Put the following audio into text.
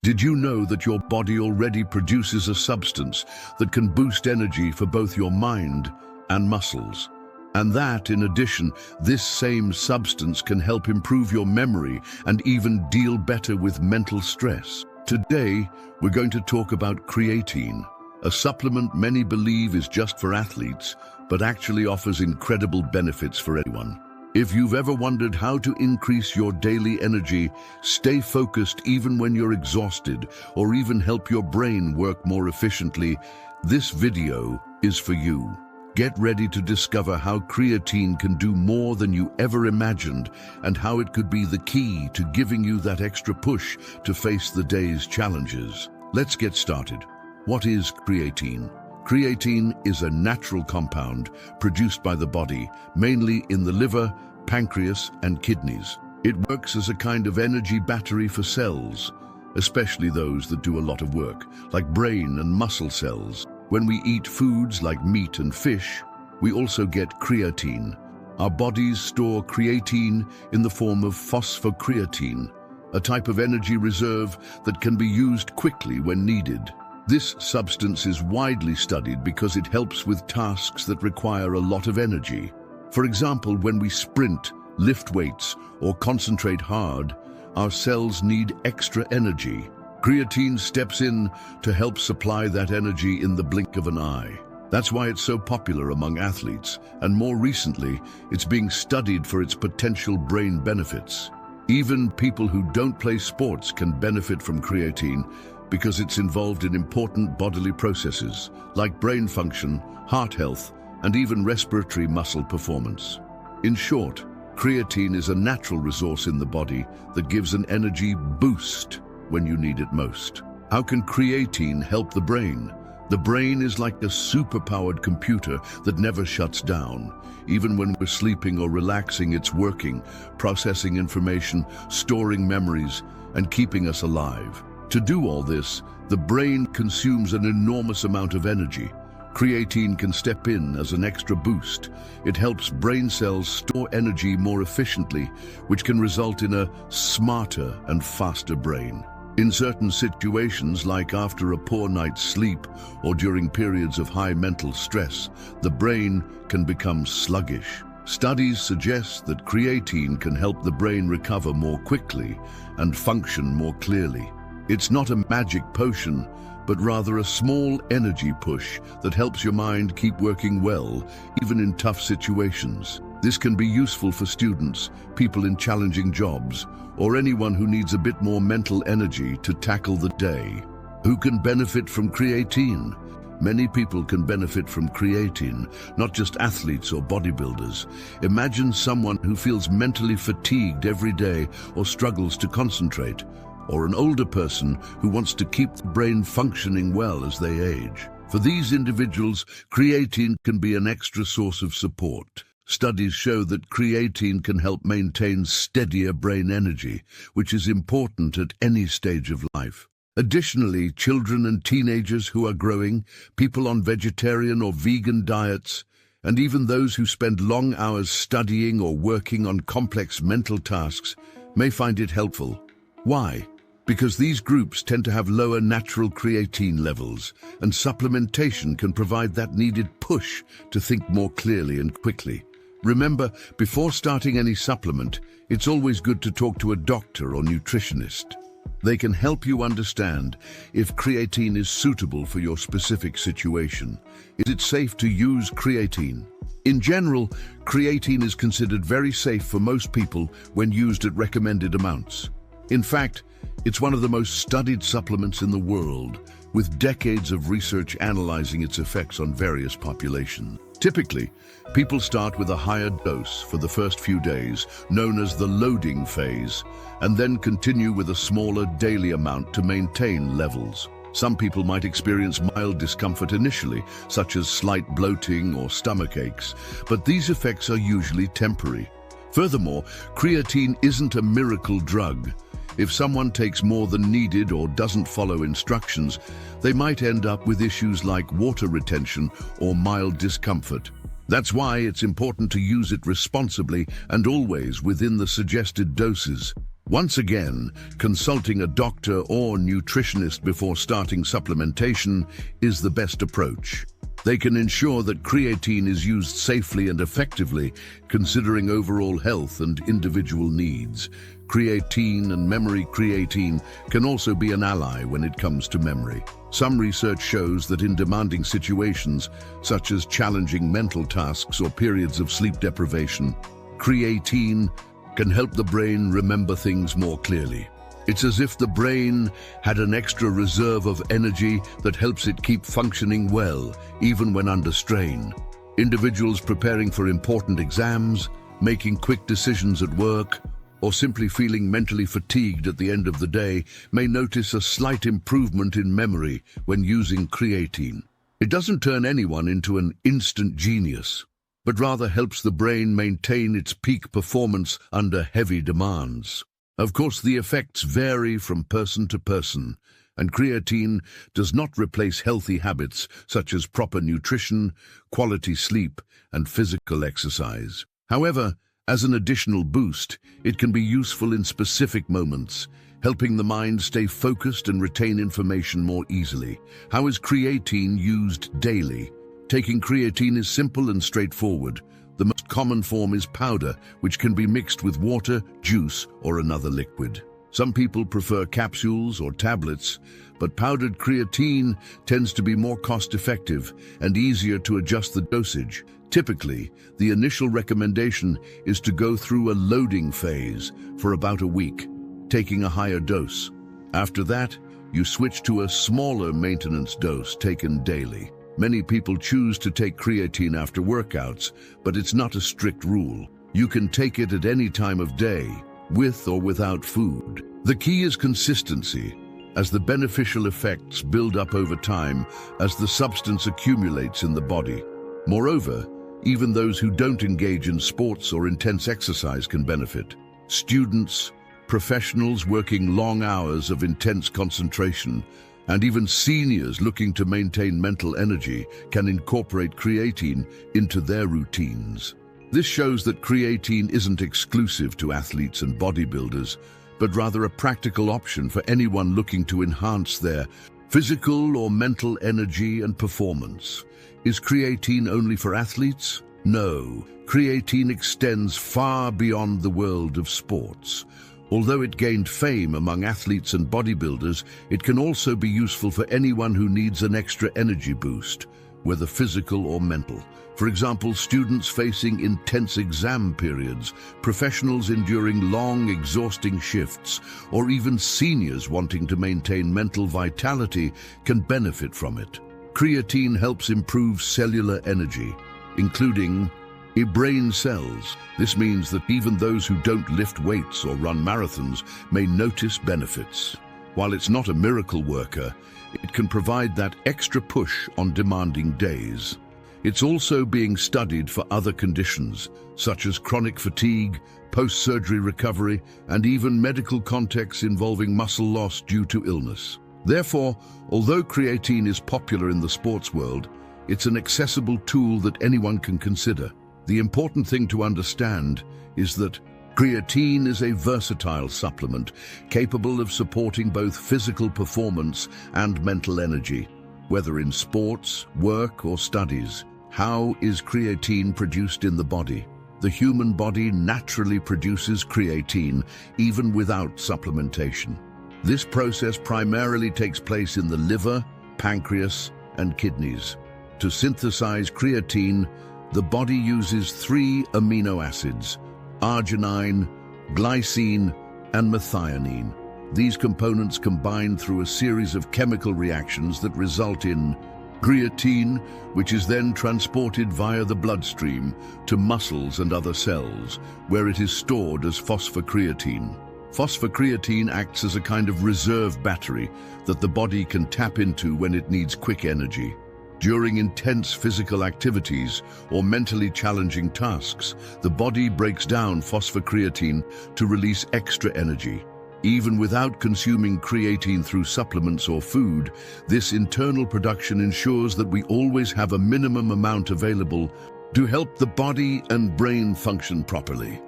Did you know that your body already produces a substance that can boost energy for both your mind and muscles? And that, in addition, this same substance can help improve your memory and even deal better with mental stress. Today, we're going to talk about creatine, a supplement many believe is just for athletes, but actually offers incredible benefits for anyone. If you've ever wondered how to increase your daily energy, stay focused even when you're exhausted, or even help your brain work more efficiently, this video is for you. Get ready to discover how creatine can do more than you ever imagined and how it could be the key to giving you that extra push to face the day's challenges. Let's get started. What is creatine? Creatine is a natural compound produced by the body, mainly in the liver, pancreas, and kidneys. It works as a kind of energy battery for cells, especially those that do a lot of work, like brain and muscle cells. When we eat foods like meat and fish, we also get creatine. Our bodies store creatine in the form of phosphocreatine, a type of energy reserve that can be used quickly when needed. This substance is widely studied because it helps with tasks that require a lot of energy. For example, when we sprint, lift weights, or concentrate hard, our cells need extra energy. Creatine steps in to help supply that energy in the blink of an eye. That's why it's so popular among athletes, and more recently, it's being studied for its potential brain benefits. Even people who don't play sports can benefit from creatine because it's involved in important bodily processes like brain function, heart health, and even respiratory muscle performance. In short, creatine is a natural resource in the body that gives an energy boost when you need it most. How can creatine help the brain? The brain is like a super-powered computer that never shuts down. Even when we're sleeping or relaxing, it's working, processing information, storing memories, and keeping us alive. To do all this, the brain consumes an enormous amount of energy. Creatine can step in as an extra boost. It helps brain cells store energy more efficiently, which can result in a smarter and faster brain. In certain situations, like after a poor night's sleep or during periods of high mental stress, the brain can become sluggish. Studies suggest that creatine can help the brain recover more quickly and function more clearly. It's not a magic potion, but rather a small energy push that helps your mind keep working well, even in tough situations. This can be useful for students, people in challenging jobs, or anyone who needs a bit more mental energy to tackle the day. Who can benefit from creatine? Many people can benefit from creatine, not just athletes or bodybuilders. Imagine someone who feels mentally fatigued every day or struggles to concentrate, or an older person who wants to keep the brain functioning well as they age. For these individuals, creatine can be an extra source of support. Studies show that creatine can help maintain steadier brain energy, which is important at any stage of life. Additionally, children and teenagers who are growing, people on vegetarian or vegan diets, and even those who spend long hours studying or working on complex mental tasks may find it helpful. Why? Because these groups tend to have lower natural creatine levels, and supplementation can provide that needed push to think more clearly and quickly. Remember, before starting any supplement, it's always good to talk to a doctor or nutritionist. They can help you understand if creatine is suitable for your specific situation. Is it safe to use creatine? In general, creatine is considered very safe for most people when used at recommended amounts. In fact, it's one of the most studied supplements in the world, with decades of research analyzing its effects on various populations. Typically, people start with a higher dose for the first few days, known as the loading phase, and then continue with a smaller daily amount to maintain levels. Some people might experience mild discomfort initially, such as slight bloating or stomach aches, but these effects are usually temporary. Furthermore, creatine isn't a miracle drug. If someone takes more than needed or doesn't follow instructions, they might end up with issues like water retention or mild discomfort. That's why it's important to use it responsibly and always within the suggested doses. Once again, consulting a doctor or nutritionist before starting supplementation is the best approach. They can ensure that creatine is used safely and effectively, considering overall health and individual needs. Creatine and memory creatine can also be an ally when it comes to memory. Some research shows that in demanding situations, such as challenging mental tasks or periods of sleep deprivation, creatine can help the brain remember things more clearly. It's as if the brain had an extra reserve of energy that helps it keep functioning well, even when under strain. Individuals preparing for important exams, making quick decisions at work, or simply feeling mentally fatigued at the end of the day may notice a slight improvement in memory when using creatine. It doesn't turn anyone into an instant genius, but rather helps the brain maintain its peak performance under heavy demands. Of course, the effects vary from person to person, and creatine does not replace healthy habits such as proper nutrition, quality sleep, and physical exercise. However, as an additional boost, it can be useful in specific moments, helping the mind stay focused and retain information more easily. How is creatine used daily? Taking creatine is simple and straightforward. The most common form is powder, which can be mixed with water, juice, or another liquid. Some people prefer capsules or tablets, but powdered creatine tends to be more cost-effective and easier to adjust the dosage. Typically, the initial recommendation is to go through a loading phase for about a week, taking a higher dose. After that, you switch to a smaller maintenance dose taken daily. Many people choose to take creatine after workouts, but it's not a strict rule. You can take it at any time of day, with or without food. The key is consistency, as the beneficial effects build up over time as the substance accumulates in the body. Moreover, even those who don't engage in sports or intense exercise can benefit. Students, professionals working long hours of intense concentration, and even seniors looking to maintain mental energy can incorporate creatine into their routines. This shows that creatine isn't exclusive to athletes and bodybuilders, but rather a practical option for anyone looking to enhance their physical or mental energy and performance. Is creatine only for athletes? No, creatine extends far beyond the world of sports. Although it gained fame among athletes and bodybuilders, it can also be useful for anyone who needs an extra energy boost, whether physical or mental. For example, students facing intense exam periods, professionals enduring long, exhausting shifts, or even seniors wanting to maintain mental vitality can benefit from it. Creatine helps improve cellular energy, including brain cells. This means that even those who don't lift weights or run marathons may notice benefits. While it's not a miracle worker, it can provide that extra push on demanding days. It's also being studied for other conditions, such as chronic fatigue, post-surgery recovery, and even medical contexts involving muscle loss due to illness. Therefore, although creatine is popular in the sports world, it's an accessible tool that anyone can consider. The important thing to understand is that creatine is a versatile supplement capable of supporting both physical performance and mental energy, whether in sports, work, or studies. How is creatine produced in the body? The human body naturally produces creatine even without supplementation. This process primarily takes place in the liver, pancreas, and kidneys. To synthesize creatine, the body uses 3 amino acids: arginine, glycine, and methionine. These components combine through a series of chemical reactions that result in creatine, which is then transported via the bloodstream to muscles and other cells, where it is stored as phosphocreatine. Phosphocreatine acts as a kind of reserve battery that the body can tap into when it needs quick energy. During intense physical activities or mentally challenging tasks, the body breaks down phosphocreatine to release extra energy. Even without consuming creatine through supplements or food, this internal production ensures that we always have a minimum amount available to help the body and brain function properly.